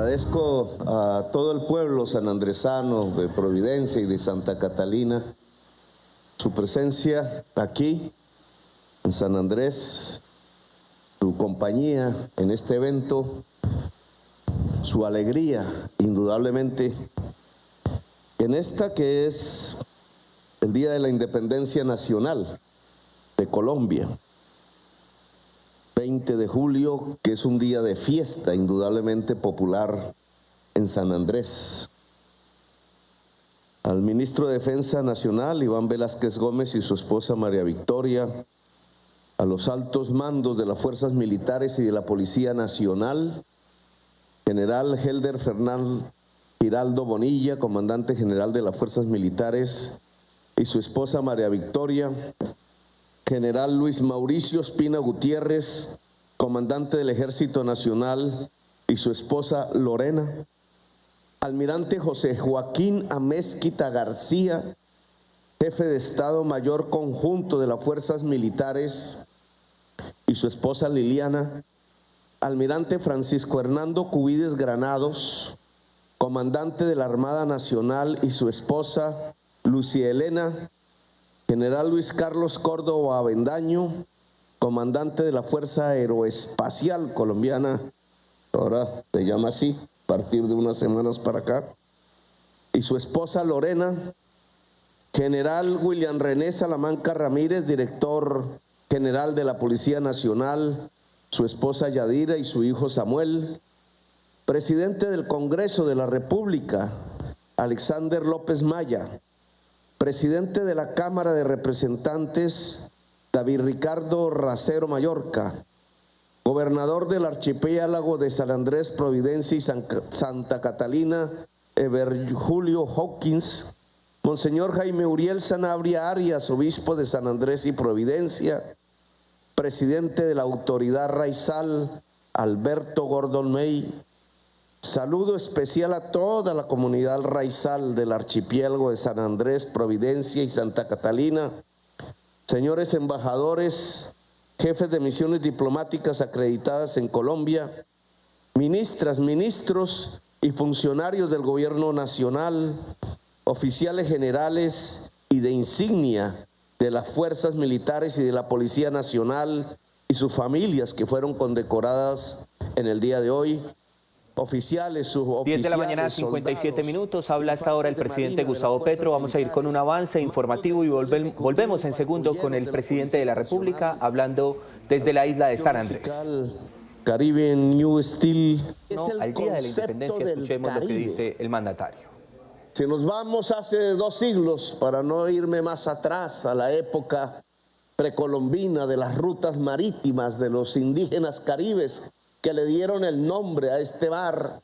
Agradezco a todo el pueblo sanandresano de Providencia y de Santa Catalina su presencia aquí en San Andrés, su compañía en este evento, su alegría, indudablemente, en esta que es el Día de la Independencia Nacional de Colombia. 20 de julio, que es un día de fiesta indudablemente popular en San Andrés. Al ministro de Defensa Nacional, Iván Velázquez Gómez, y su esposa María Victoria, a los altos mandos de las fuerzas militares y de la Policía Nacional, general Helder Fernán Giraldo Bonilla, comandante general de las fuerzas militares, y su esposa María Victoria, general Luis Mauricio Espina Gutiérrez, comandante del Ejército Nacional, y su esposa Lorena, almirante José Joaquín Amezquita García, jefe de Estado Mayor Conjunto de las Fuerzas Militares, y su esposa Liliana, almirante Francisco Hernando Cubides Granados, comandante de la Armada Nacional, y su esposa Lucia Elena, general Luis Carlos Córdoba Avendaño, comandante de la Fuerza Aeroespacial Colombiana, ahora se llama así, a partir de unas semanas para acá, y su esposa Lorena, general William René Salamanca Ramírez, director general de la Policía Nacional, su esposa Yadira y su hijo Samuel, presidente del Congreso de la República, Alexander López Maya, presidente de la Cámara de Representantes, David Ricardo Racero Mallorca, gobernador del archipiélago de San Andrés, Providencia y Santa Catalina, Ever Julio Hawkins, Monseñor Jaime Uriel Sanabria Arias, obispo de San Andrés y Providencia, presidente de la Autoridad Raizal, Alberto Gordon May. Saludo especial a toda la comunidad raizal del archipiélago de San Andrés, Providencia y Santa Catalina, señores embajadores, jefes de misiones diplomáticas acreditadas en Colombia, ministras, ministros y funcionarios del gobierno nacional, oficiales generales y de insignia de las fuerzas militares y de la Policía Nacional y sus familias que fueron condecoradas en el día de hoy. Oficiales, suboficiales, 10 de la mañana, 57 minutos. Habla hasta ahora el presidente Gustavo Petro. Vamos a ir con un avance informativo y volvemos en segundo con el presidente de la República hablando desde la isla de San Andrés. Caribe New Steel. Al día de la independencia, escuchemos lo que dice el mandatario. Si nos vamos hace 2 siglos, para no irme más atrás, a la época precolombina de las rutas marítimas de los indígenas caribes, que le dieron el nombre a este mar,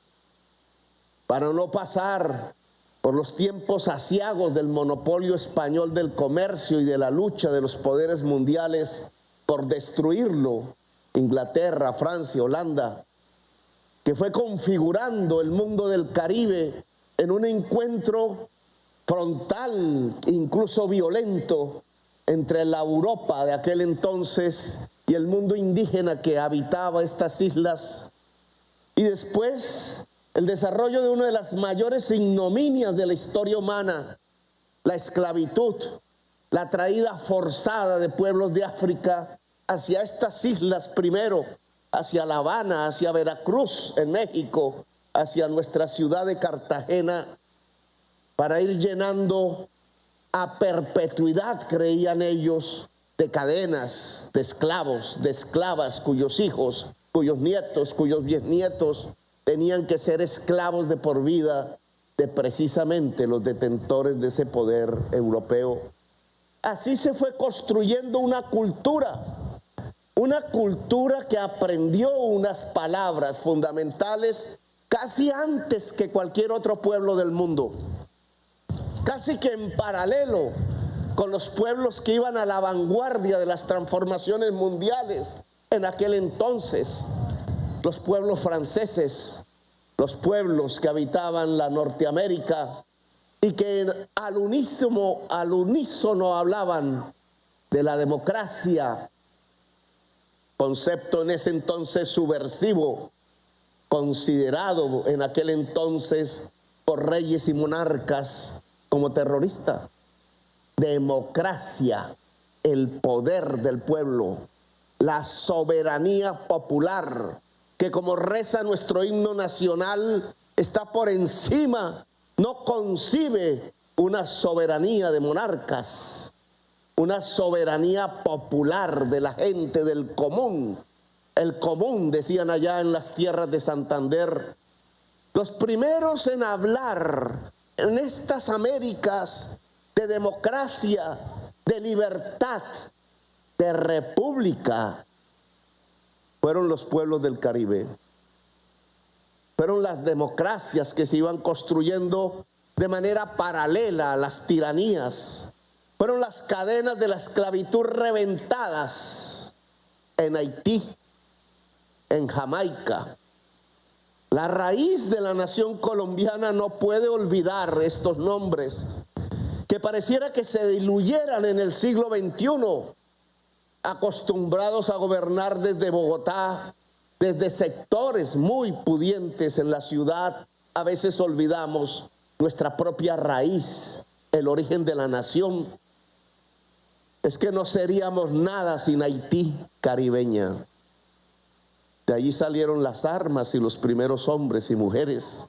para no pasar por los tiempos aciagos del monopolio español del comercio y de la lucha de los poderes mundiales por destruirlo, Inglaterra, Francia, Holanda, que fue configurando el mundo del Caribe en un encuentro frontal, incluso violento, entre la Europa de aquel entonces y el mundo indígena que habitaba estas islas, y después el desarrollo de una de las mayores ignominias de la historia humana, la esclavitud, la traída forzada de pueblos de África hacia estas islas, primero hacia La Habana, hacia Veracruz en México, hacia nuestra ciudad de Cartagena, para ir llenando a perpetuidad, creían ellos, de cadenas, de esclavos, de esclavas, cuyos hijos, cuyos nietos, cuyos bisnietos tenían que ser esclavos de por vida de precisamente los detentores de ese poder europeo. Así se fue construyendo una cultura que aprendió unas palabras fundamentales casi antes que cualquier otro pueblo del mundo, casi que en paralelo con los pueblos que iban a la vanguardia de las transformaciones mundiales en aquel entonces, los pueblos franceses, los pueblos que habitaban la Norteamérica y que al unísono hablaban de la democracia, concepto en ese entonces subversivo, considerado en aquel entonces por reyes y monarcas como terrorista. Democracia, el poder del pueblo, la soberanía popular, que como reza nuestro himno nacional, está por encima, no concibe una soberanía de monarcas, una soberanía popular de la gente del común. El común, decían allá en las tierras de Santander, los primeros en hablar en estas Américas de democracia, de libertad, de república, fueron los pueblos del Caribe. Fueron las democracias que se iban construyendo de manera paralela a las tiranías. Fueron las cadenas de la esclavitud reventadas en Haití, en Jamaica. La raíz de la nación colombiana no puede olvidar estos nombres que pareciera que se diluyeran en el siglo XXI, acostumbrados a gobernar desde Bogotá, desde sectores muy pudientes en la ciudad. A veces olvidamos nuestra propia raíz, el origen de la nación. Es que no seríamos nada sin Haití caribeña. De allí salieron las armas y los primeros hombres y mujeres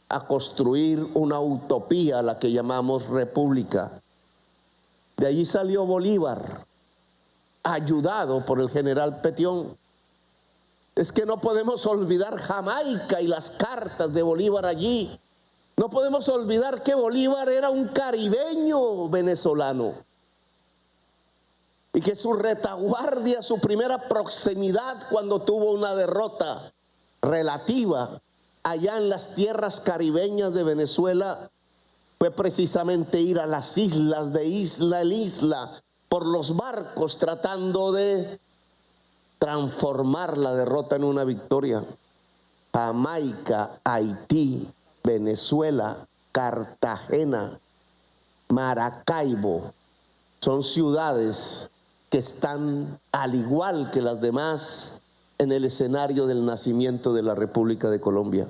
a construir una utopía, la que llamamos república. De allí salió Bolívar, ayudado por el general Petión. Es que no podemos olvidar Jamaica y las cartas de Bolívar allí. No podemos olvidar que Bolívar era un caribeño venezolano y que su retaguardia, su primera proximidad cuando tuvo una derrota relativa allá en las tierras caribeñas de Venezuela fue precisamente ir a las islas, de isla en isla, por los barcos, tratando de transformar la derrota en una victoria. Jamaica, Haití, Venezuela, Cartagena, Maracaibo, son ciudades que están, al igual que las demás, en el escenario del nacimiento de la República de Colombia.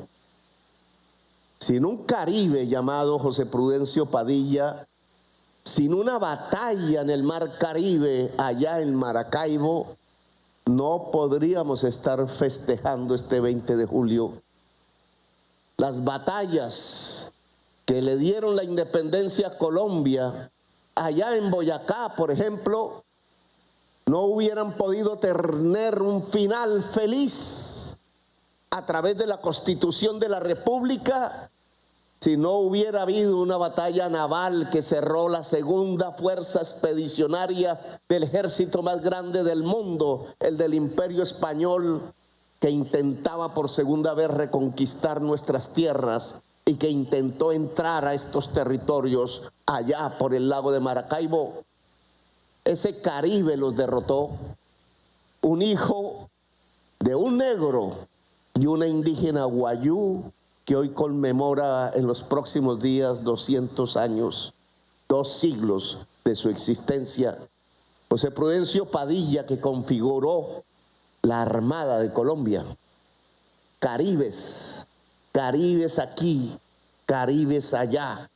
Sin un Caribe llamado José Prudencio Padilla, sin una batalla en el mar Caribe, allá en Maracaibo, no podríamos estar festejando este 20 de julio. Las batallas que le dieron la independencia a Colombia, allá en Boyacá, por ejemplo, no hubieran podido tener un final feliz a través de la Constitución de la República si no hubiera habido una batalla naval que cerró la segunda fuerza expedicionaria del ejército más grande del mundo, el del Imperio Español, que intentaba por segunda vez reconquistar nuestras tierras y que intentó entrar a estos territorios allá por el lago de Maracaibo. Ese Caribe los derrotó. Un hijo de un negro y una indígena guayú que hoy conmemora en los próximos días 200 años, 2 siglos de su existencia. José Prudencio Padilla, que configuró la Armada de Colombia. Caribes, Caribes aquí, Caribes allá,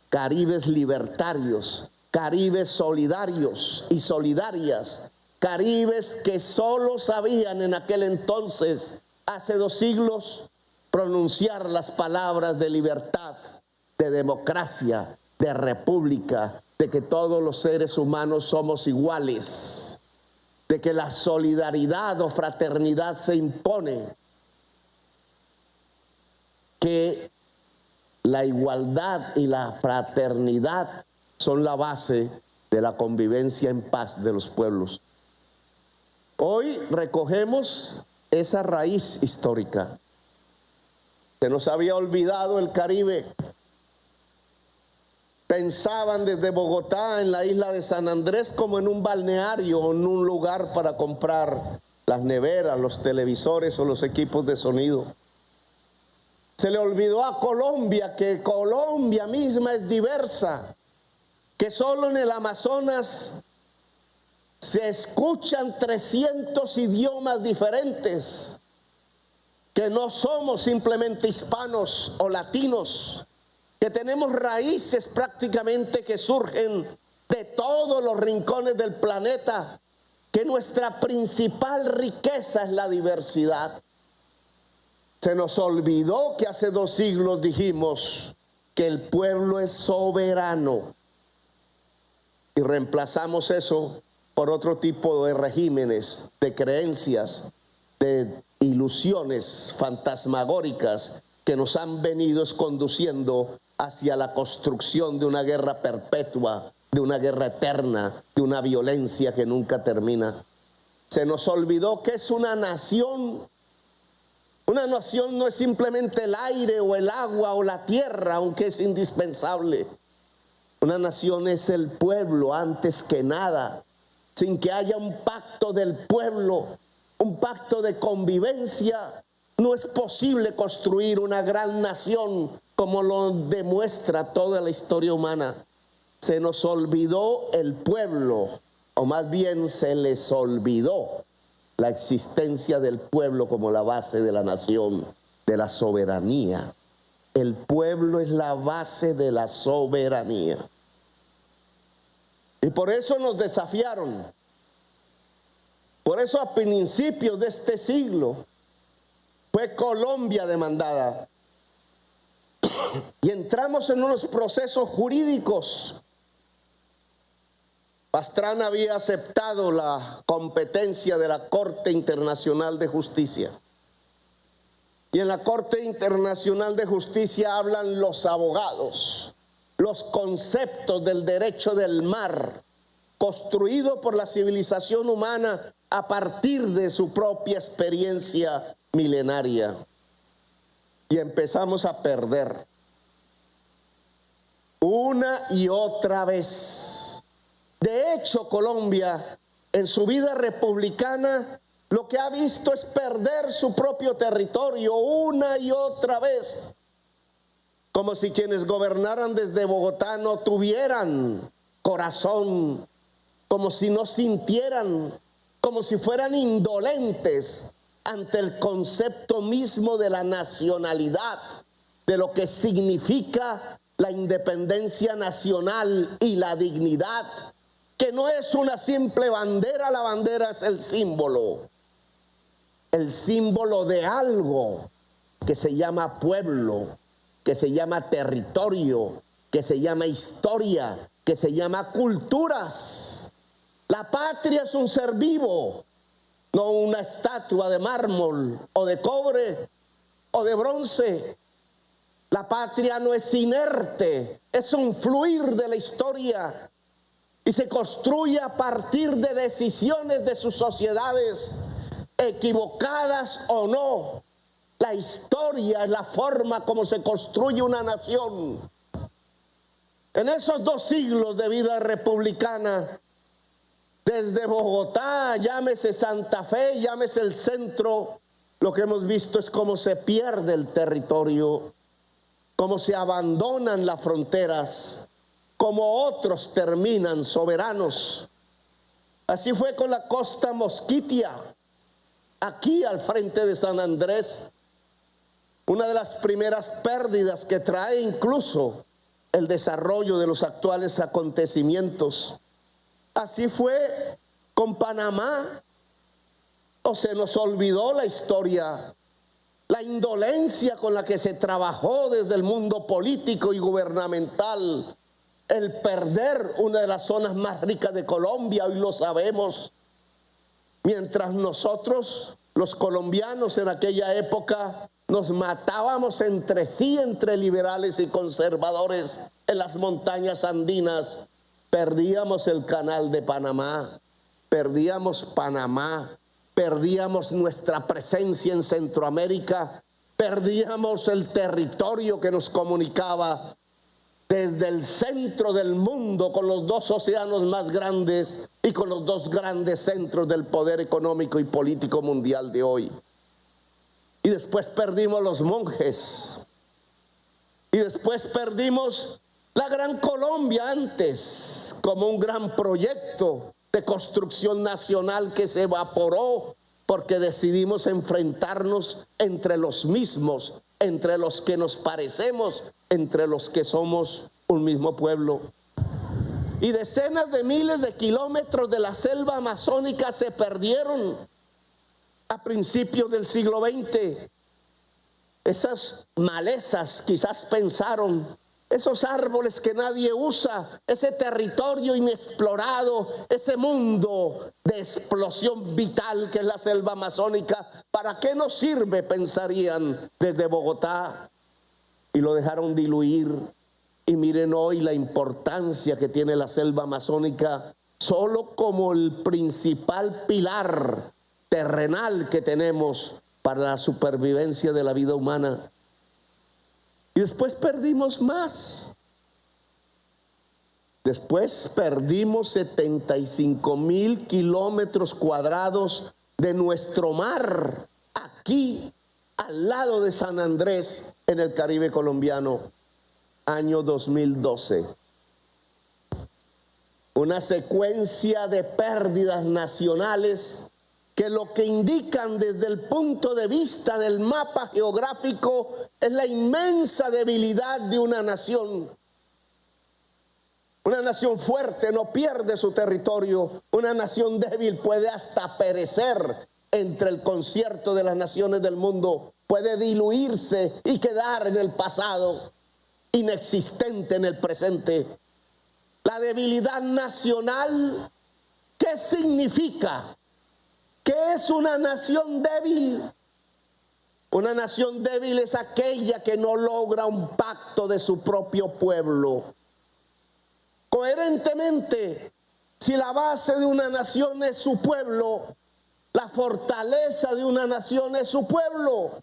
Caribes libertarios, Caribes solidarios y solidarias, Caribes que solo sabían en aquel entonces, hace 2 siglos, pronunciar las palabras de libertad, de democracia, de república, de que todos los seres humanos somos iguales, de que la solidaridad o fraternidad se impone, que la igualdad y la fraternidad son la base de la convivencia en paz de los pueblos. Hoy recogemos esa raíz histórica. Se nos había olvidado el Caribe. Pensaban desde Bogotá en la isla de San Andrés como en un balneario o en un lugar para comprar las neveras, los televisores o los equipos de sonido. Se le olvidó a Colombia que Colombia misma es diversa, que solo en el Amazonas se escuchan 300 idiomas diferentes, que no somos simplemente hispanos o latinos, que tenemos raíces prácticamente que surgen de todos los rincones del planeta, que nuestra principal riqueza es la diversidad. Se nos olvidó que hace 2 siglos dijimos que el pueblo es soberano y reemplazamos eso por otro tipo de regímenes, de creencias, de ilusiones fantasmagóricas que nos han venido conduciendo hacia la construcción de una guerra perpetua, de una guerra eterna, de una violencia que nunca termina. Se nos olvidó que es una nación. Una nación no es simplemente el aire o el agua o la tierra, aunque es indispensable. Una nación es el pueblo antes que nada. Sin que haya un pacto del pueblo, un pacto de convivencia, no es posible construir una gran nación como lo demuestra toda la historia humana. Se nos olvidó el pueblo, o más bien se les olvidó la existencia del pueblo como la base de la nación, de la soberanía. El pueblo es la base de la soberanía. Y por eso nos desafiaron. Por eso a principios de este siglo fue Colombia demandada. Y entramos en unos procesos jurídicos. Pastrana había aceptado la competencia de la Corte Internacional de Justicia. Y en la Corte Internacional de Justicia hablan los abogados, los conceptos del derecho del mar, construido por la civilización humana a partir de su propia experiencia milenaria. Y empezamos a perder una y otra vez. De hecho, Colombia, en su vida republicana, lo que ha visto es perder su propio territorio una y otra vez. Como si quienes gobernaran desde Bogotá no tuvieran corazón, como si no sintieran, como si fueran indolentes ante el concepto mismo de la nacionalidad, de lo que significa la independencia nacional y la dignidad, que no es una simple bandera, la bandera es el símbolo de algo que se llama pueblo, que se llama territorio, que se llama historia, que se llama culturas. La patria es un ser vivo, no una estatua de mármol o de cobre o de bronce. La patria no es inerte, es un fluir de la historia y se construye a partir de decisiones de sus sociedades, equivocadas o no. La historia es la forma como se construye una nación. En esos 2 siglos de vida republicana, desde Bogotá, llámese Santa Fe, llámese el centro, lo que hemos visto es cómo se pierde el territorio, cómo se abandonan las fronteras, cómo otros terminan soberanos. Así fue con la costa mosquitia, aquí al frente de San Andrés, una de las primeras pérdidas que trae incluso el desarrollo de los actuales acontecimientos. Así fue con Panamá. ¿O se nos olvidó la historia? La indolencia con la que se trabajó desde el mundo político y gubernamental, el perder una de las zonas más ricas de Colombia, hoy lo sabemos. Mientras nosotros, los colombianos en aquella época, nos matábamos entre sí, entre liberales y conservadores en las montañas andinas, perdíamos el canal de Panamá, perdíamos Panamá, perdíamos nuestra presencia en Centroamérica, perdíamos el territorio que nos comunicaba desde el centro del mundo con los 2 océanos más grandes y con los 2 grandes centros del poder económico y político mundial de hoy. Y después perdimos los monjes. Y después perdimos la Gran Colombia antes, como un gran proyecto de construcción nacional que se evaporó porque decidimos enfrentarnos entre los mismos, entre los que nos parecemos, entre los que somos un mismo pueblo. Y decenas de miles de kilómetros de la selva amazónica se perdieron a principios del siglo XX. Esas malezas quizás pensaron, esos árboles que nadie usa, ese territorio inexplorado, ese mundo de explosión vital que es la selva amazónica, ¿para qué nos sirve? Pensarían desde Bogotá, y lo dejaron diluir. Y miren hoy la importancia que tiene la selva amazónica solo como el principal pilar terrenal que tenemos para la supervivencia de la vida humana. Y después perdimos más. Después perdimos 75,000 kilómetros cuadrados de nuestro mar, aquí al lado de San Andrés, en el Caribe colombiano, año 2012. Una secuencia de pérdidas nacionales que lo que indican desde el punto de vista del mapa geográfico es la inmensa debilidad de una nación. Una nación fuerte no pierde su territorio, una nación débil puede hasta perecer entre el concierto de las naciones del mundo, puede diluirse y quedar en el pasado, inexistente en el presente. La debilidad nacional, ¿qué significa? ¿Qué es una nación débil? Una nación débil es aquella que no logra un pacto de su propio pueblo. Coherentemente, si la base de una nación es su pueblo, la fortaleza de una nación es su pueblo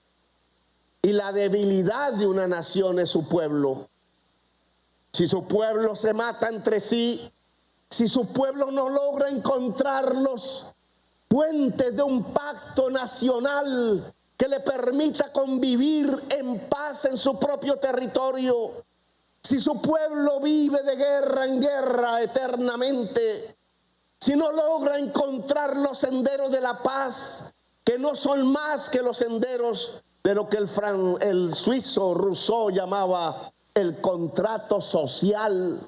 y la debilidad de una nación es su pueblo. Si su pueblo se mata entre sí, si su pueblo no logra encontrar los puentes de un pacto nacional que le permita convivir en paz en su propio territorio, si su pueblo vive de guerra en guerra eternamente, si no logra encontrar los senderos de la paz, que no son más que los senderos de lo que el suizo Rousseau llamaba el contrato social,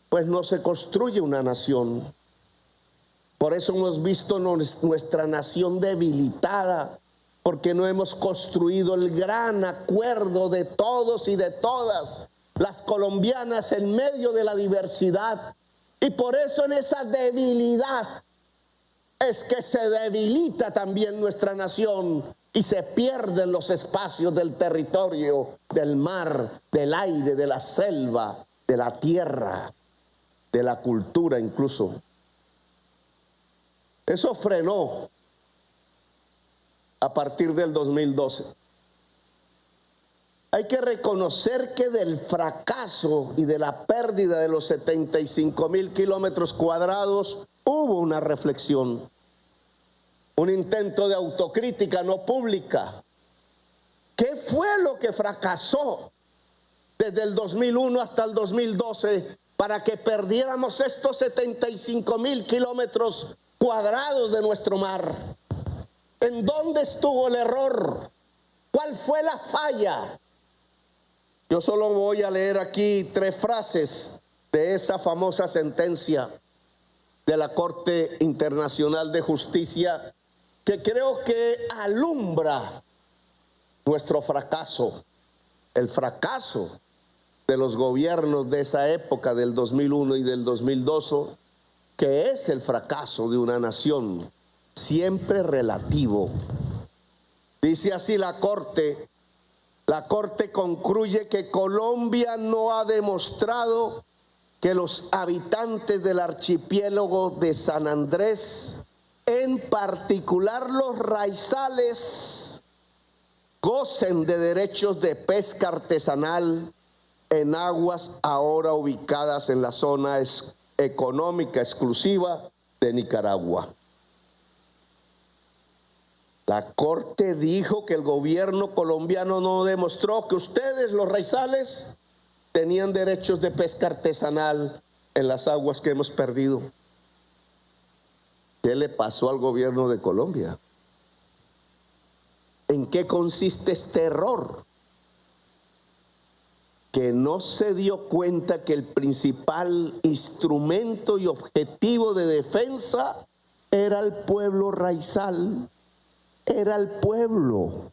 pues no se construye una nación. Por eso hemos visto nuestra nación debilitada, porque no hemos construido el gran acuerdo de todos y de todas las colombianas en medio de la diversidad. Y por eso en esa debilidad es que se debilita también nuestra nación y se pierden los espacios del territorio, del mar, del aire, de la selva, de la tierra, de la cultura incluso. Eso frenó a partir del 2012. Hay que reconocer que del fracaso y de la pérdida de los 75,000 kilómetros cuadrados hubo una reflexión, un intento de autocrítica no pública. ¿Qué fue lo que fracasó desde el 2001 hasta el 2012 para que perdiéramos estos 75,000 kilómetros cuadrados de nuestro mar? ¿En dónde estuvo el error? ¿Cuál fue la falla? Yo solo voy a leer aquí 3 frases de esa famosa sentencia de la Corte Internacional de Justicia que creo que alumbra nuestro fracaso, el fracaso de los gobiernos de esa época del 2001 y del 2012, que es el fracaso de una nación, siempre relativo. Dice así la Corte concluye que Colombia no ha demostrado que los habitantes del archipiélago de San Andrés, en particular los raizales, gocen de derechos de pesca artesanal en aguas ahora ubicadas en la zona económica exclusiva de Nicaragua. La Corte dijo que el gobierno colombiano no demostró que ustedes, los raizales, tenían derechos de pesca artesanal en las aguas que hemos perdido. ¿Qué le pasó al gobierno de Colombia? en qué consiste este error, que no se dio cuenta que el principal instrumento y objetivo de defensa era el pueblo raizal, era el pueblo.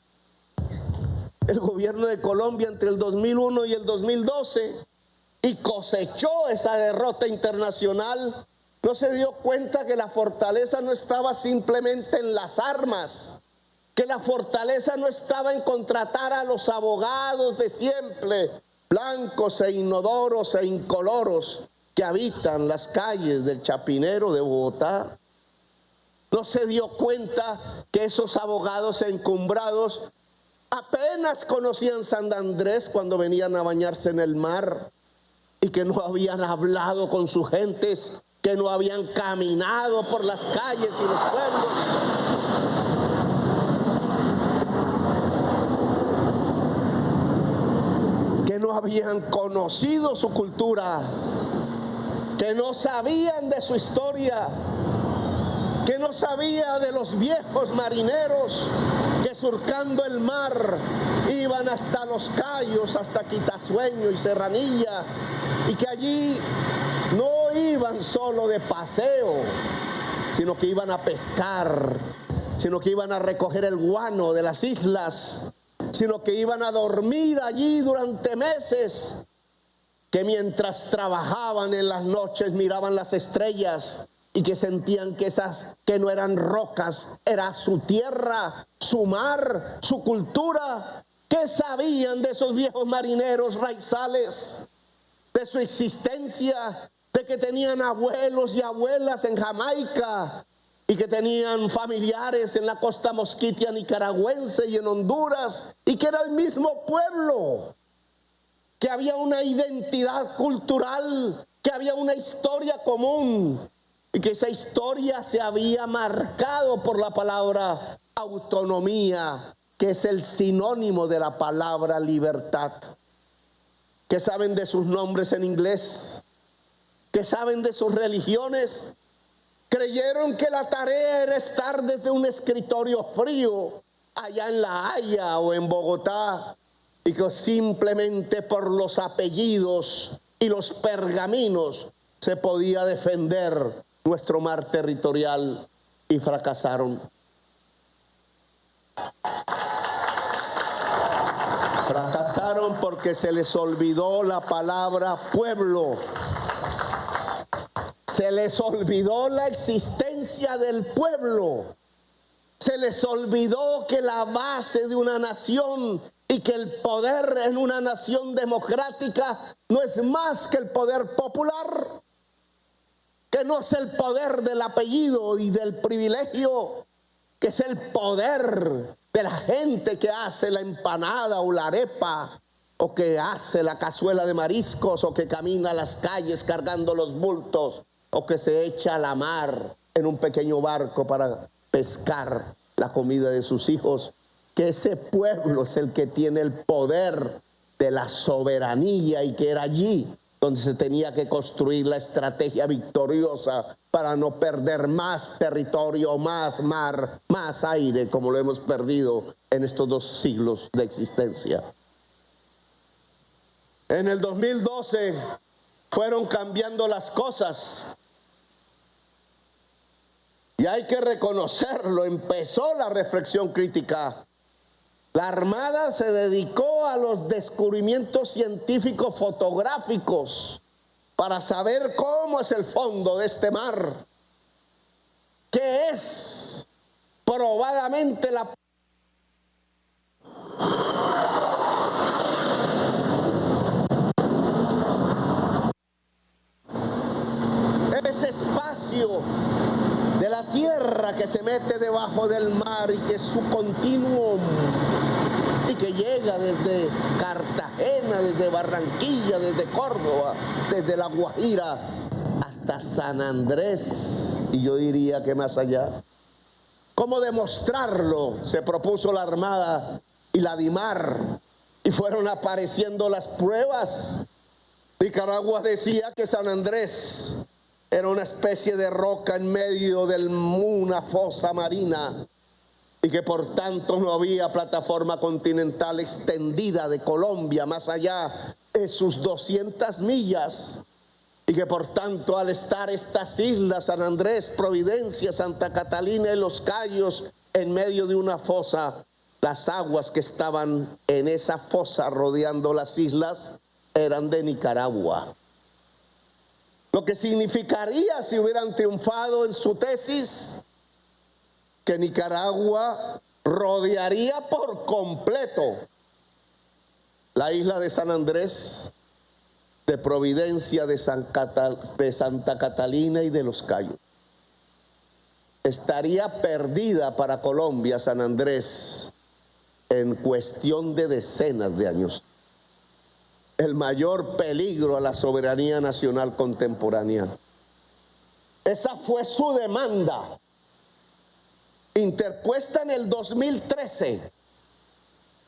El gobierno de Colombia entre el 2001 y el 2012 y cosechó esa derrota internacional, no se dio cuenta que la fortaleza no estaba simplemente en las armas, que la fortaleza no estaba en contratar a los abogados de siempre, blancos e inodoros e incoloros que habitan las calles del Chapinero de Bogotá. No se dio cuenta que esos abogados encumbrados apenas conocían San Andrés cuando venían a bañarse en el mar y que no habían hablado con sus gentes, que no habían caminado por las calles y los pueblos. Que no habían conocido su cultura, que no sabían de su historia, que no sabía de los viejos marineros que surcando el mar iban hasta Los Cayos, hasta Quitasueño y Serranilla, y que allí no iban solo de paseo, sino que iban a pescar, sino que iban a recoger el guano de las islas, sino que iban a dormir allí durante meses, que mientras trabajaban en las noches miraban las estrellas y que sentían que esas que no eran rocas, era su tierra, su mar, su cultura. ¿Qué sabían de esos viejos marineros raizales? De su existencia, de que tenían abuelos y abuelas en Jamaica y que tenían familiares en la costa mosquitia nicaragüense y en Honduras, y que era el mismo pueblo, que había una identidad cultural, que había una historia común, y que esa historia se había marcado por la palabra autonomía, que es el sinónimo de la palabra libertad. Que saben de sus nombres en inglés, que saben de sus religiones. Creyeron que la tarea era estar desde un escritorio frío allá en La Haya o en Bogotá, y que simplemente por los apellidos y los pergaminos se podía defender nuestro mar territorial, y fracasaron. Fracasaron porque se les olvidó la palabra pueblo. Se les olvidó la existencia del pueblo. Se les olvidó que la base de una nación y que el poder en una nación democrática no es más que el poder popular, que no es el poder del apellido y del privilegio, que es el poder de la gente que hace la empanada o la arepa, o que hace la cazuela de mariscos, o que camina a las calles cargando los bultos, o que se echa a la mar en un pequeño barco para pescar la comida de sus hijos. Que ese pueblo es el que tiene el poder de la soberanía, y que era allí donde se tenía que construir la estrategia victoriosa para no perder más territorio, más mar, más aire, como lo hemos perdido en estos 2 siglos de existencia. En el 2012 fueron cambiando las cosas, y hay que reconocerlo, empezó la reflexión crítica. La Armada se dedicó a los descubrimientos científicos fotográficos para saber cómo es el fondo de este mar, que es probadamente ese espacio de la tierra que se mete debajo del mar y que es su continuum, y que llega desde Cartagena, desde Barranquilla, desde Córdoba, desde La Guajira hasta San Andrés, y yo diría que más allá. ¿Cómo demostrarlo? Se propuso la Armada y la DIMAR, y fueron apareciendo las pruebas. Nicaragua decía que San Andrés era una especie de roca en medio de una fosa marina, y que por tanto no había plataforma continental extendida de Colombia más allá de sus 200 millas, y que por tanto al estar estas islas, San Andrés, Providencia, Santa Catalina y Los Cayos, en medio de una fosa, las aguas que estaban en esa fosa rodeando las islas eran de Nicaragua. Lo que significaría, si hubieran triunfado en su tesis, que Nicaragua rodearía por completo la isla de San Andrés, de Providencia, de Santa Catalina y de Los Cayos. Estaría perdida para Colombia San Andrés en cuestión de decenas de años. El mayor peligro a la soberanía nacional contemporánea. Esa fue su demanda, interpuesta en el 2013,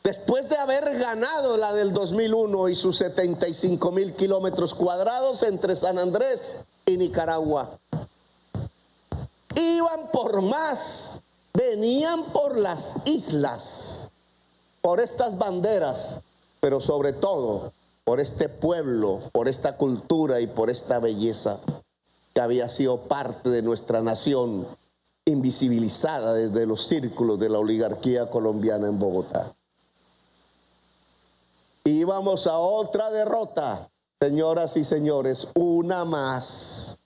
después de haber ganado la del 2001 y sus 75,000 kilómetros cuadrados entre San Andrés y Nicaragua. Iban por más, venían por las islas, por estas banderas, pero sobre todo por este pueblo, por esta cultura y por esta belleza que había sido parte de nuestra nación, invisibilizada desde los círculos de la oligarquía colombiana en Bogotá. Y vamos a otra derrota, señoras y señores, una más.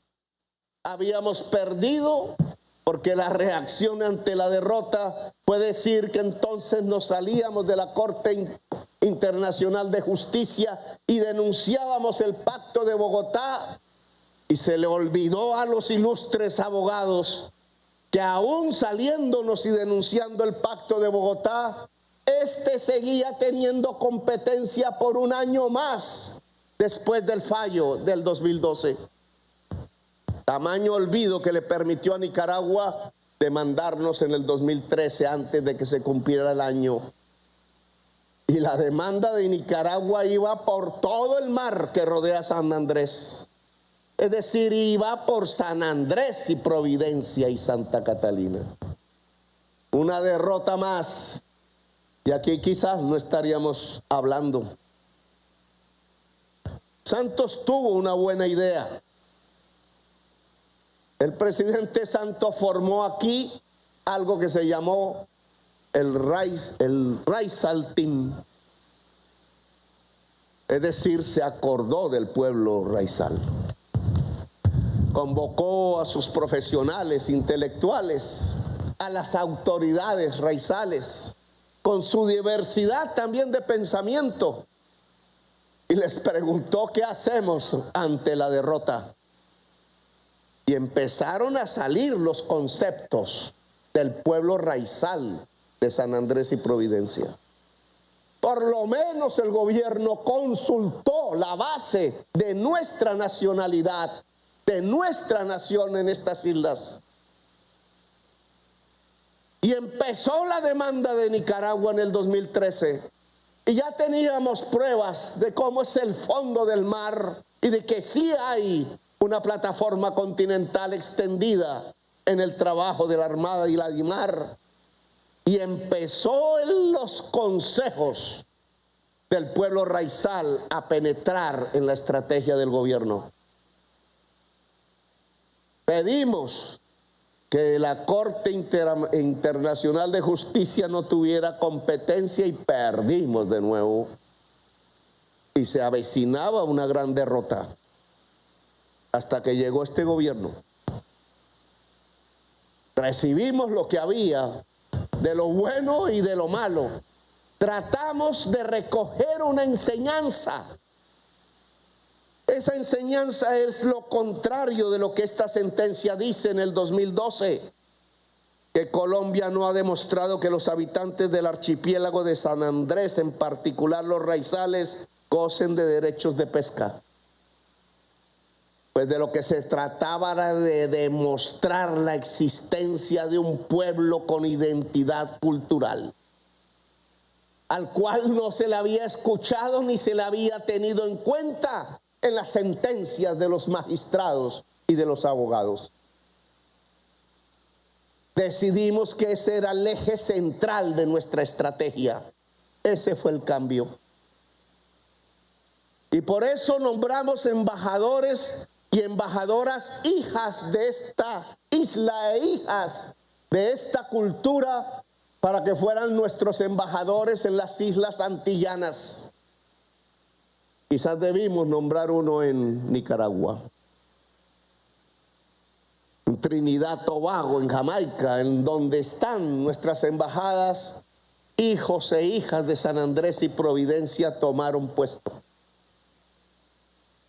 Habíamos perdido porque la reacción ante la derrota fue decir que entonces nos salíamos de la Corte Internacional de Justicia y denunciábamos el Pacto de Bogotá, y se le olvidó a los ilustres abogados que aún saliéndonos y denunciando el Pacto de Bogotá, este seguía teniendo competencia por un año más después del fallo del 2012. Tamaño olvido que le permitió a Nicaragua demandarnos en el 2013 antes de que se cumpliera el año. Y la demanda de Nicaragua iba por todo el mar que rodea San Andrés. Es decir, iba por San Andrés y Providencia y Santa Catalina. Una derrota más. Y aquí quizás no estaríamos hablando. Santos tuvo una buena idea. El presidente Santos formó aquí algo que se llamó el Raizal Team. Es decir, se acordó del pueblo raizal. Convocó a sus profesionales intelectuales, a las autoridades raizales, con su diversidad también de pensamiento, y les preguntó qué hacemos ante la derrota. Y empezaron a salir los conceptos del pueblo raizal de San Andrés y Providencia. Por lo menos el gobierno consultó la base de nuestra nacionalidad, de nuestra nación en estas islas. Y empezó la demanda de Nicaragua en el 2013. Y ya teníamos pruebas de cómo es el fondo del mar y de que sí hay una plataforma continental extendida en el trabajo de la Armada y la DIMAR. Y empezó en los consejos del pueblo raizal a penetrar en la estrategia del gobierno. Pedimos que la Corte Internacional de Justicia no tuviera competencia y perdimos de nuevo. Y se avecinaba una gran derrota hasta que llegó este gobierno. Recibimos lo que había, de lo bueno y de lo malo. Tratamos de recoger una enseñanza. Esa enseñanza es lo contrario de lo que esta sentencia dice en el 2012, que Colombia no ha demostrado que los habitantes del archipiélago de San Andrés, en particular los raizales, gocen de derechos de pesca. Pues de lo que se trataba era de demostrar la existencia de un pueblo con identidad cultural, al cual no se le había escuchado ni se le había tenido en cuenta en las sentencias de los magistrados y de los abogados. Decidimos que ese era el eje central de nuestra estrategia. Ese fue el cambio. Y por eso nombramos embajadores y embajadoras hijas de esta isla e hijas de esta cultura para que fueran nuestros embajadores en las islas antillanas. Quizás debimos nombrar uno en Nicaragua, en Trinidad, Tobago, en Jamaica, en donde están nuestras embajadas. Hijos e hijas de San Andrés y Providencia tomaron puesto.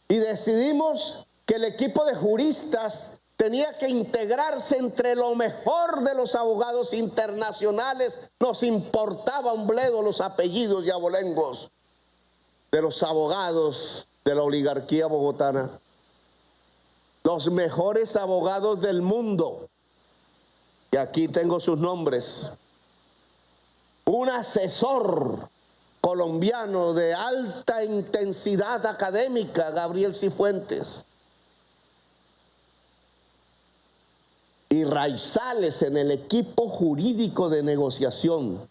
Y decidimos que el equipo de juristas tenía que integrarse entre lo mejor de los abogados internacionales. Nos importaba un bledo los apellidos y abolengos de los abogados de la oligarquía bogotana. Los mejores abogados del mundo. Y aquí tengo sus nombres. Un asesor colombiano de alta intensidad académica, Gabriel Cifuentes. Y raizales en el equipo jurídico de negociación,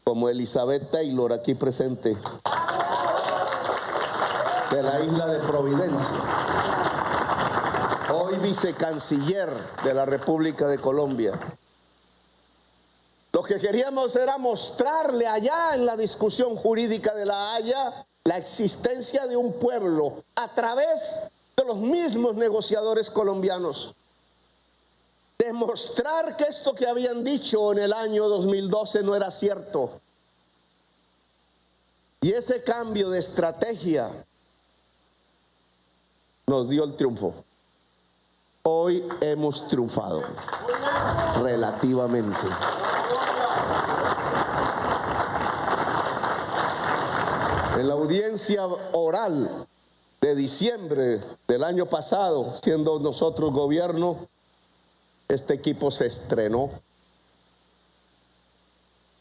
como Elizabeth Taylor, aquí presente, de la isla de Providencia, hoy vicecanciller de la República de Colombia. Lo que queríamos era mostrarle allá en la discusión jurídica de La Haya la existencia de un pueblo a través de los mismos negociadores colombianos. Demostrar que esto que habían dicho en el año 2012 no era cierto. Y ese cambio de estrategia nos dio el triunfo. Hoy hemos triunfado, relativamente. En la audiencia oral de diciembre del año pasado, siendo nosotros gobierno, este equipo se estrenó.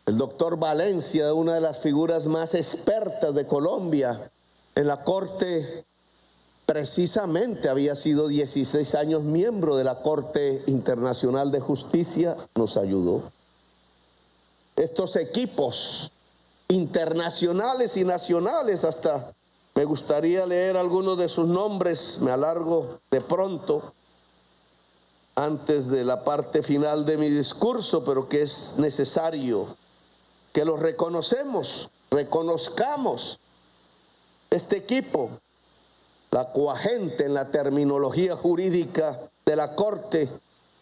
El doctor Valencia, una de las figuras más expertas de Colombia en la Corte, precisamente había sido 16 años miembro de la Corte Internacional de Justicia, nos ayudó. Estos equipos internacionales y nacionales, hasta me gustaría leer algunos de sus nombres, me alargo de pronto antes de la parte final de mi discurso, pero que es necesario que los reconozcamos este equipo, la coagente en la terminología jurídica de la Corte,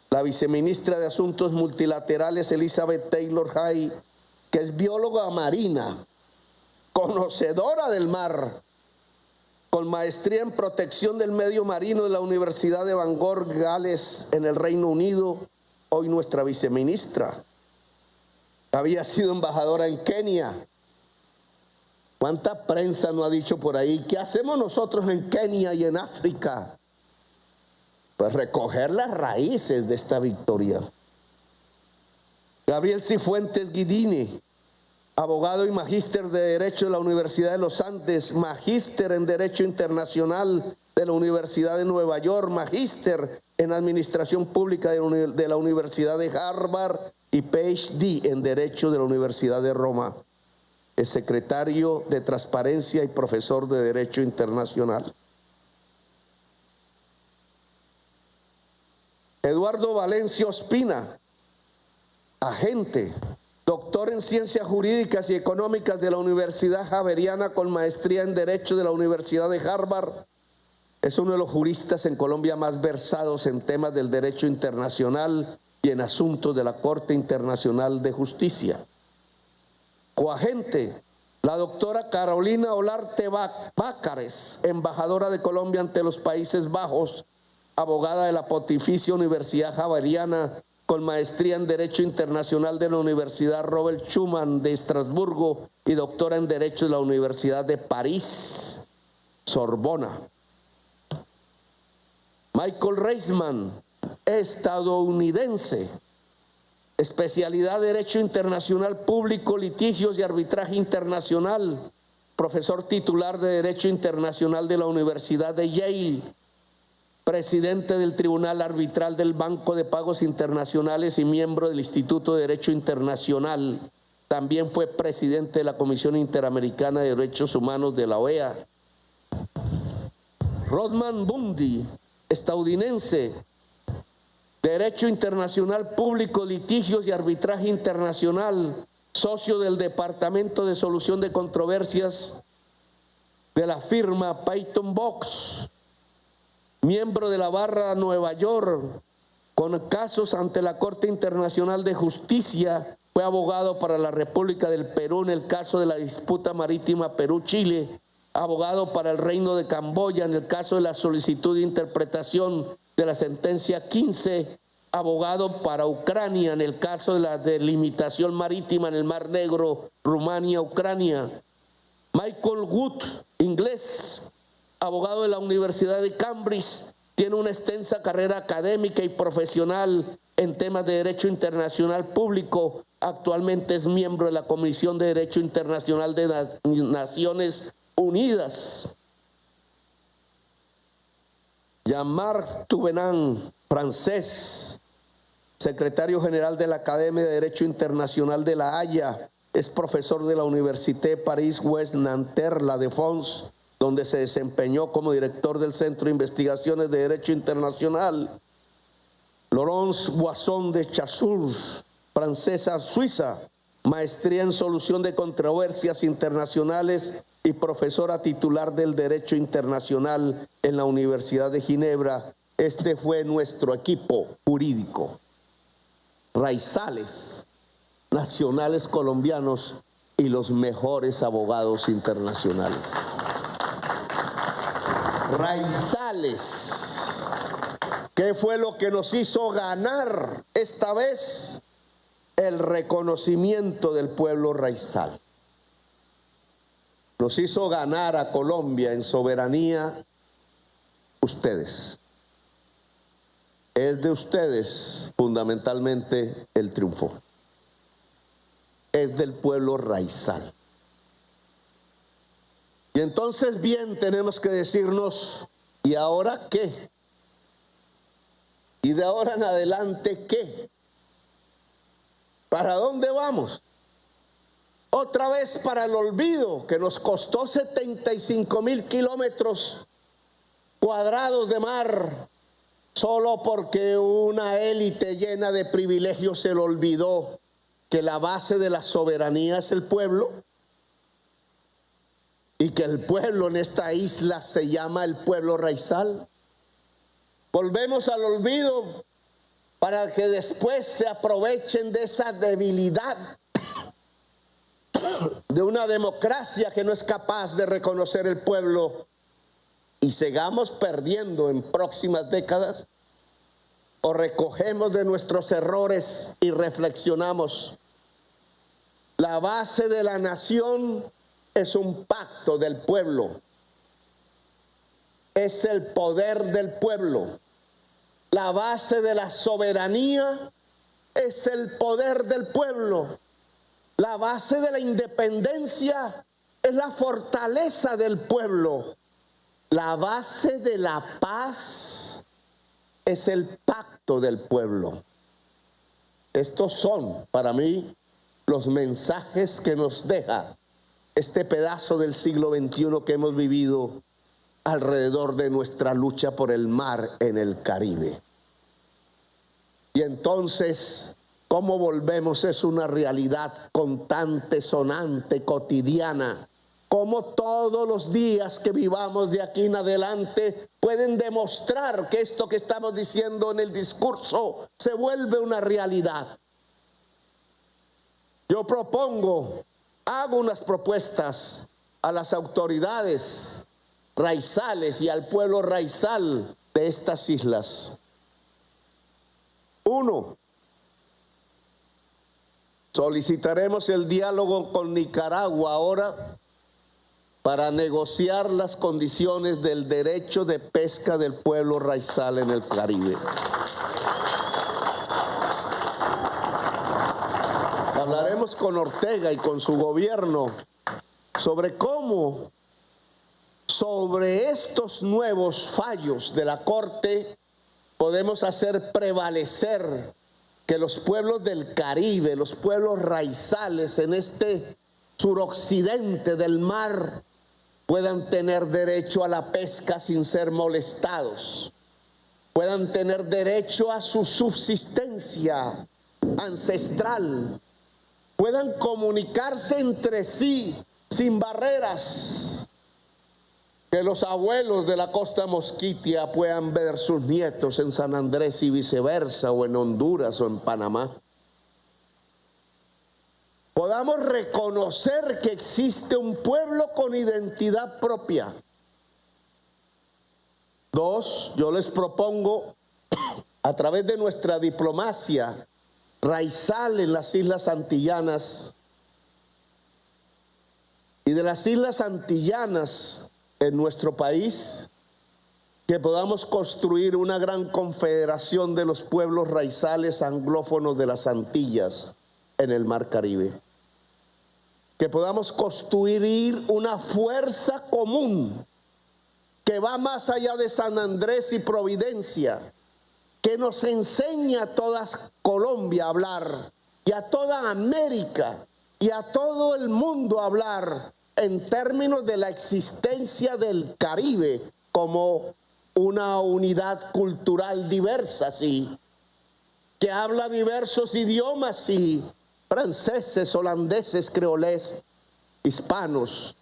la viceministra de Asuntos Multilaterales Elizabeth Taylor Hay, que es bióloga marina, conocedora del mar, con maestría en protección del medio marino de la Universidad de Bangor, Gales, en el Reino Unido, hoy nuestra viceministra. Había sido embajadora en Kenia. ¿Cuánta prensa no ha dicho por ahí? ¿Qué hacemos nosotros en Kenia y en África? Pues recoger las raíces de esta victoria. Gabriel Cifuentes Guidini, abogado y magíster de Derecho de la Universidad de los Andes, magíster en Derecho Internacional de la Universidad de Nueva York, magíster en Administración Pública de la Universidad de Harvard y PhD en Derecho de la Universidad de Roma. Es secretario de Transparencia y profesor de Derecho Internacional. Eduardo Valencia Ospina, agente, doctor en Ciencias Jurídicas y Económicas de la Universidad Javeriana con maestría en Derecho de la Universidad de Harvard. Es uno de los juristas en Colombia más versados en temas del derecho internacional y en asuntos de la Corte Internacional de Justicia. Coagente, la doctora Carolina Olarte Bácares, embajadora de Colombia ante los Países Bajos, abogada de la Pontificia Universidad Javeriana, con maestría en Derecho Internacional de la Universidad Robert Schuman de Estrasburgo y doctora en Derecho de la Universidad de París, Sorbona. Michael Reisman, estadounidense, especialidad Derecho Internacional Público, Litigios y Arbitraje Internacional, profesor titular de Derecho Internacional de la Universidad de Yale, presidente del Tribunal Arbitral del Banco de Pagos Internacionales y miembro del Instituto de Derecho Internacional. También fue presidente de la Comisión Interamericana de Derechos Humanos de la OEA. Rodman Bundy, estadounidense, Derecho Internacional Público, Litigios y Arbitraje Internacional, socio del Departamento de Solución de Controversias de la firma Peyton Box, miembro de la Barra Nueva York, con casos ante la Corte Internacional de Justicia, fue abogado para la República del Perú en el caso de la disputa marítima Perú-Chile, abogado para el Reino de Camboya en el caso de la solicitud de interpretación de la sentencia 15, abogado para Ucrania en el caso de la delimitación marítima en el Mar Negro, Rumania-Ucrania. Michael Wood, inglés, abogado de la Universidad de Cambridge, tiene una extensa carrera académica y profesional en temas de Derecho Internacional Público. Actualmente es miembro de la Comisión de Derecho Internacional de las Naciones Unidas. Jean-Marc Touvenant, francés, secretario general de la Academia de Derecho Internacional de La Haya, es profesor de la Université Paris-Ouest-Nanterre La Défense, donde se desempeñó como director del Centro de Investigaciones de Derecho Internacional. Laurence Boisson de Chasseurs, francesa suiza, maestría en solución de controversias internacionales y profesora titular del Derecho Internacional en la Universidad de Ginebra. Este fue nuestro equipo jurídico. Raizales, nacionales colombianos y los mejores abogados internacionales. Raizales, ¿qué fue lo que nos hizo ganar esta vez? El reconocimiento del pueblo raizal. Nos hizo ganar a Colombia en soberanía ustedes. Es de ustedes fundamentalmente el triunfo. Es del pueblo raizal. Y entonces bien tenemos que decirnos, ¿y ahora qué? ¿Y de ahora en adelante qué? ¿Para dónde vamos? Otra vez para el olvido, que nos costó 75.000 kilómetros cuadrados de mar, solo porque una élite llena de privilegios se le olvidó que la base de la soberanía es el pueblo y que el pueblo en esta isla se llama el pueblo raizal. Volvemos al olvido para que después se aprovechen de esa debilidad de una democracia que no es capaz de reconocer el pueblo y sigamos perdiendo en próximas décadas. O recogemos de nuestros errores y reflexionamos. La base de la nación es un pacto del pueblo. Es el poder del pueblo. La base de la soberanía es el poder del pueblo. La base de la independencia es la fortaleza del pueblo. La base de la paz es el pacto del pueblo. Estos son, para mí, los mensajes que nos deja este pedazo del siglo XXI que hemos vivido alrededor de nuestra lucha por el mar en el Caribe. Y entonces, ¿cómo volvemos? Es una realidad constante, sonante, cotidiana. Cómo todos los días que vivamos de aquí en adelante pueden demostrar que esto que estamos diciendo en el discurso se vuelve una realidad. Yo propongo, hago unas propuestas a las autoridades raizales y al pueblo raizal de estas islas. 1. Solicitaremos el diálogo con Nicaragua ahora para negociar las condiciones del derecho de pesca del pueblo raizal en el Caribe. Hablaremos con Ortega y con su gobierno sobre cómo sobre estos nuevos fallos de la Corte podemos hacer prevalecer que los pueblos del Caribe, los pueblos raizales en este suroccidente del mar, puedan tener derecho a la pesca sin ser molestados, puedan tener derecho a su subsistencia ancestral, puedan comunicarse entre sí sin barreras, que los abuelos de la costa mosquitia puedan ver sus nietos en San Andrés y viceversa, o en Honduras o en Panamá. Podamos reconocer que existe un pueblo con identidad propia. Dos, yo les propongo, a través de nuestra diplomacia raizal en las Islas Antillanas y de las Islas Antillanas en nuestro país, que podamos construir una gran confederación de los pueblos raizales anglófonos de las Antillas en el Mar Caribe. Que podamos construir una fuerza común que va más allá de San Andrés y Providencia, que nos enseña a toda Colombia a hablar, y a toda América, y a todo el mundo a hablar en términos de la existencia del Caribe como una unidad cultural diversa, sí, que habla diversos idiomas, sí, franceses, holandeses, creolés, hispanos,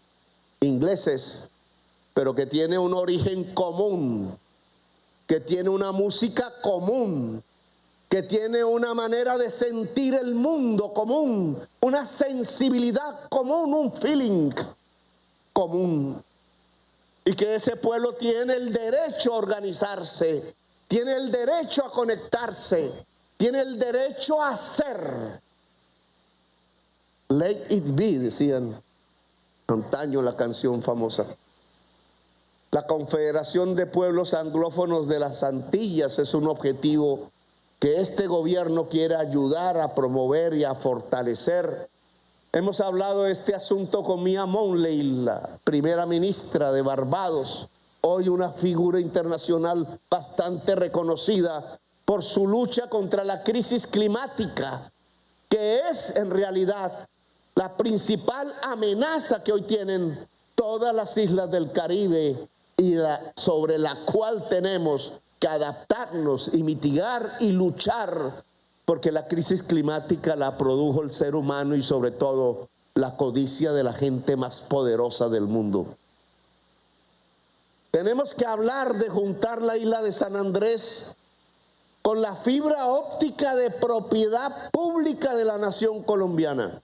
ingleses, pero que tiene un origen común, que tiene una música común, que tiene una manera de sentir el mundo común, una sensibilidad común, un feeling común. Y que ese pueblo tiene el derecho a organizarse, tiene el derecho a conectarse, tiene el derecho a ser. Let it be, decían antaño la canción famosa. La Confederación de Pueblos Anglófonos de las Antillas es un objetivo que este gobierno quiere ayudar a promover y a fortalecer. Hemos hablado de este asunto con Mia Mottley, la primera ministra de Barbados, hoy una figura internacional bastante reconocida por su lucha contra la crisis climática, que es en realidad la principal amenaza que hoy tienen todas las islas del Caribe y sobre la cual tenemos que adaptarnos y mitigar y luchar, porque la crisis climática la produjo el ser humano y sobre todo la codicia de la gente más poderosa del mundo. Tenemos que hablar de juntar la isla de San Andrés con la fibra óptica de propiedad pública de la nación colombiana.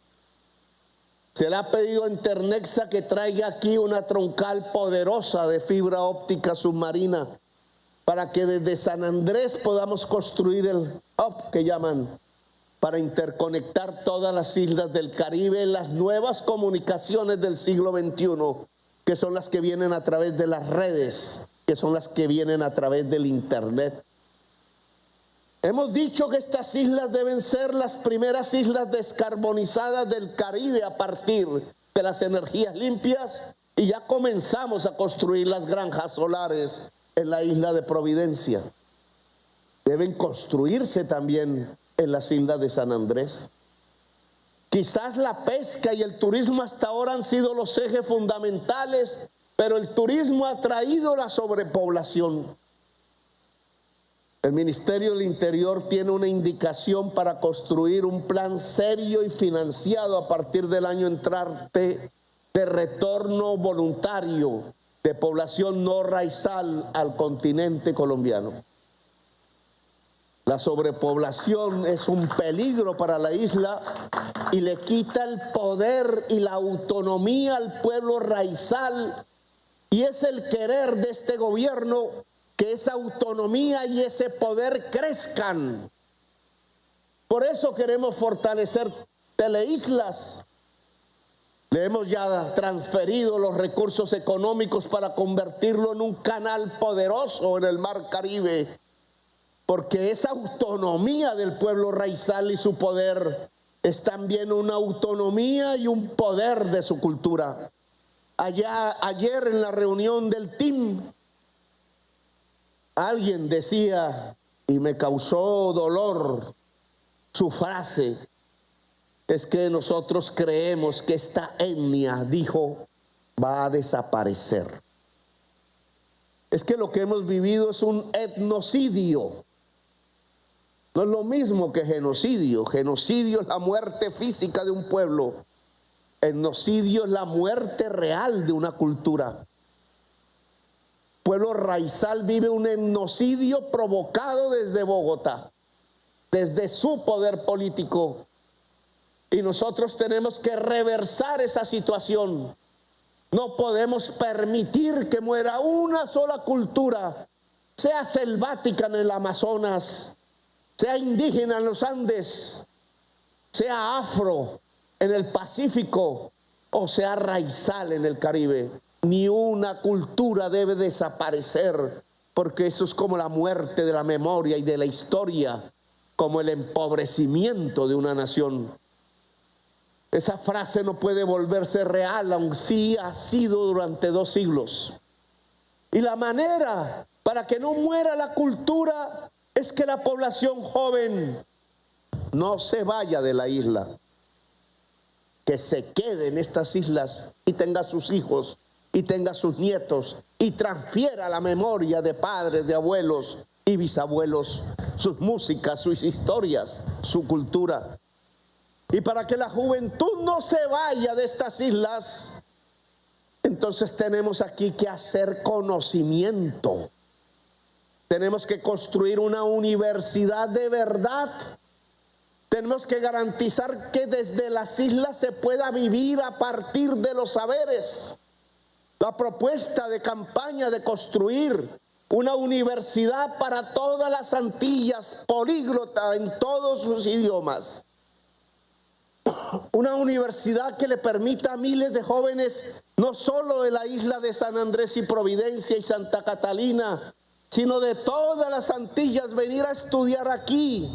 Se le ha pedido a Internexa que traiga aquí una troncal poderosa de fibra óptica submarina para que desde San Andrés podamos construir el hub que llaman, para interconectar todas las islas del Caribe en las nuevas comunicaciones del siglo XXI, que son las que vienen a través de las redes, que son las que vienen a través del Internet. Hemos dicho que estas islas deben ser las primeras islas descarbonizadas del Caribe a partir de las energías limpias, y ya comenzamos a construir las granjas solares en la isla de Providencia. Deben construirse también en las islas de San Andrés. Quizás la pesca y el turismo hasta ahora han sido los ejes fundamentales, pero el turismo ha traído la sobrepoblación. El Ministerio del Interior tiene una indicación para construir un plan serio y financiado a partir del año entrante de retorno voluntario de población no raizal al continente colombiano. La sobrepoblación es un peligro para la isla y le quita el poder y la autonomía al pueblo raizal, y es el querer de este gobierno que esa autonomía y ese poder crezcan. Por eso queremos fortalecer Teleislas. Le hemos ya transferido los recursos económicos para convertirlo en un canal poderoso en el Mar Caribe, porque esa autonomía del pueblo raizal y su poder es también una autonomía y un poder de su cultura. Ayer en la reunión del team, alguien decía, y me causó dolor su frase, es que nosotros creemos que esta etnia, dijo, va a desaparecer. Es que lo que hemos vivido es un etnocidio. No es lo mismo que genocidio. Genocidio es la muerte física de un pueblo. Etnocidio es la muerte real de una cultura. Pueblo raizal vive un etnocidio provocado desde Bogotá, desde su poder político. Y nosotros tenemos que reversar esa situación. No podemos permitir que muera una sola cultura, sea selvática en el Amazonas, sea indígena en los Andes, sea afro en el Pacífico o sea raizal en el Caribe. Ni una cultura debe desaparecer, porque eso es como la muerte de la memoria y de la historia, como el empobrecimiento de una nación. Esa frase no puede volverse real, aunque sí ha sido durante 2 siglos. Y la manera para que no muera la cultura es que la población joven no se vaya de la isla, que se quede en estas islas y tenga sus hijos y tenga sus nietos y transfiera la memoria de padres, de abuelos y bisabuelos, sus músicas, sus historias, su cultura. Y para que la juventud no se vaya de estas islas, entonces tenemos aquí que hacer conocimiento. Tenemos que construir una universidad de verdad. Tenemos que garantizar que desde las islas se pueda vivir a partir de los saberes. La propuesta de campaña de construir una universidad para todas las Antillas, políglota en todos sus idiomas. Una universidad que le permita a miles de jóvenes, no solo de la isla de San Andrés y Providencia y Santa Catalina, sino de todas las Antillas, venir a estudiar aquí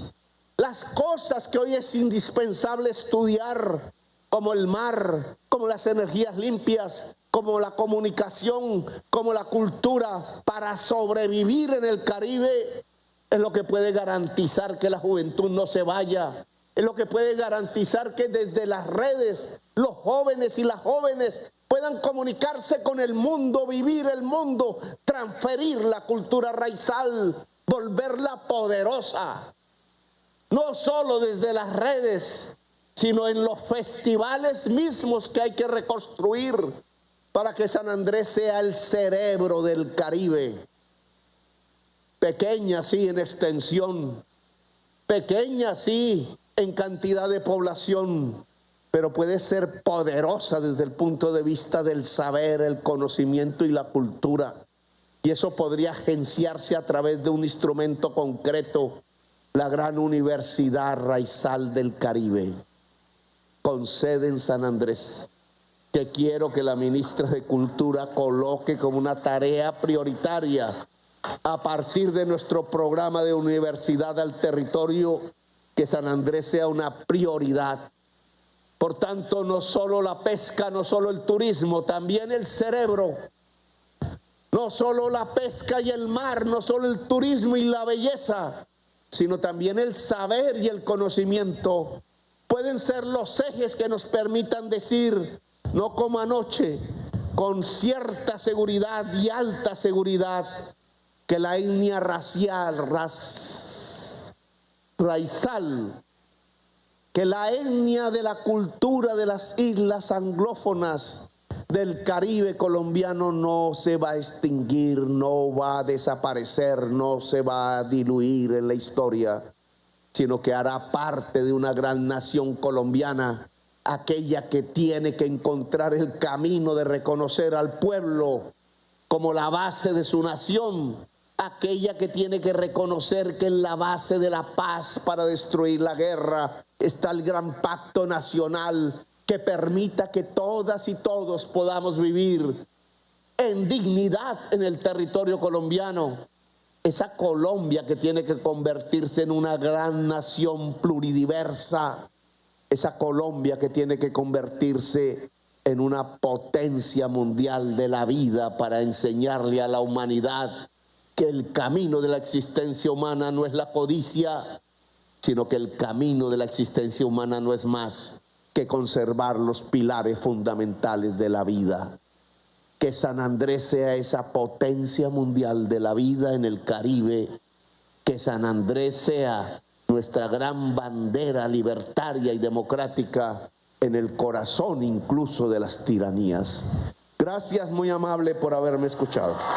las cosas que hoy es indispensable estudiar, como el mar, como las energías limpias, como la comunicación, como la cultura, para sobrevivir en el Caribe. Es lo que puede garantizar que la juventud no se vaya. Es lo que puede garantizar que desde las redes los jóvenes y las jóvenes puedan comunicarse con el mundo, vivir el mundo, transferir la cultura raizal, volverla poderosa. No solo desde las redes, sino en los festivales mismos que hay que reconstruir para que San Andrés sea el cerebro del Caribe. Pequeña sí en extensión, pequeña sí en cantidad de población, pero puede ser poderosa desde el punto de vista del saber, el conocimiento y la cultura. Y eso podría agenciarse a través de un instrumento concreto, la gran Universidad Raizal del Caribe, con sede en San Andrés, que quiero que la ministra de Cultura coloque como una tarea prioritaria a partir de nuestro programa de universidad al territorio, que San Andrés sea una prioridad. Por tanto, no solo la pesca, no solo el turismo, también el cerebro. No solo la pesca y el mar, no solo el turismo y la belleza, sino también el saber y el conocimiento. Pueden ser los ejes que nos permitan decir, no como anoche, con cierta seguridad y alta seguridad, que la etnia racial, raizal, que la etnia de la cultura de las islas anglófonas del Caribe colombiano no se va a extinguir, no va a desaparecer, no se va a diluir en la historia, sino que hará parte de una gran nación colombiana, aquella que tiene que encontrar el camino de reconocer al pueblo como la base de su nación, aquella que tiene que reconocer que en la base de la paz para destruir la guerra está el gran pacto nacional que permita que todas y todos podamos vivir en dignidad en el territorio colombiano. Esa Colombia que tiene que convertirse en una gran nación pluridiversa, esa Colombia que tiene que convertirse en una potencia mundial de la vida para enseñarle a la humanidad que el camino de la existencia humana no es la codicia, sino que el camino de la existencia humana no es más que conservar los pilares fundamentales de la vida. Que San Andrés sea esa potencia mundial de la vida en el Caribe, que San Andrés sea nuestra gran bandera libertaria y democrática en el corazón incluso de las tiranías. Gracias, muy amable, por haberme escuchado.